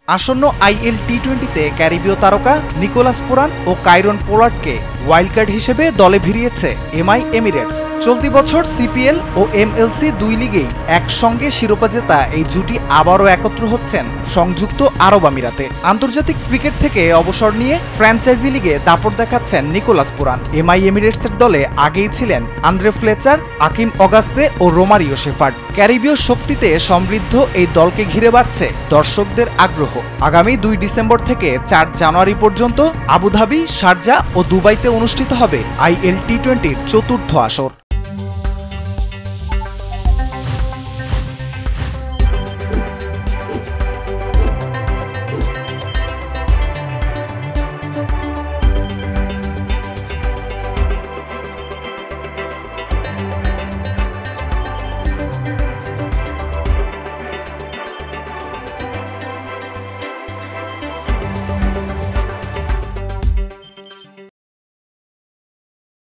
আসন্ন আইএল টি-20তে ক্যারিবীয় তারকা Nicholas Pooran ও Kieron পোলার্ডকে wildcard হিসেবে দলে ভিড়িয়েছে এমআই এমিরেটস। চলতি বছর সিপিএল ও এমএলসি দুই লিগেই একসঙ্গে শিরোপা জেতা এই জুটি আবারও একত্র হচ্ছেন সংযুক্ত আরব আমিরাতে। আন্তর্জাতিক ক্রিকেট থেকে অবসর নিয়ে ফ্র্যাঞ্চাইজি লিগে দাপট দেখাচ্ছেন নিকোলাস পুরান। এমআই এমিরেটসের দলে আগেই ছিলেন আন্দ্রে ফ্লেচার, আকিম অগাস্তে ও রোমারিও শেফার্ড। ক্যারিবীয় শক্তিতে সমৃদ্ধ এই দলকে ঘিরে বাড়ছে দর্শকদের আগ্রহ। আগামী 2 ডিসেম্বর থেকে 4 জানুয়ারি পর্যন্ত আবুধাবি, শারজা ও দুবাইতে অনুষ্ঠিত হবে আইএল টি-20-র চতুর্থ আসর।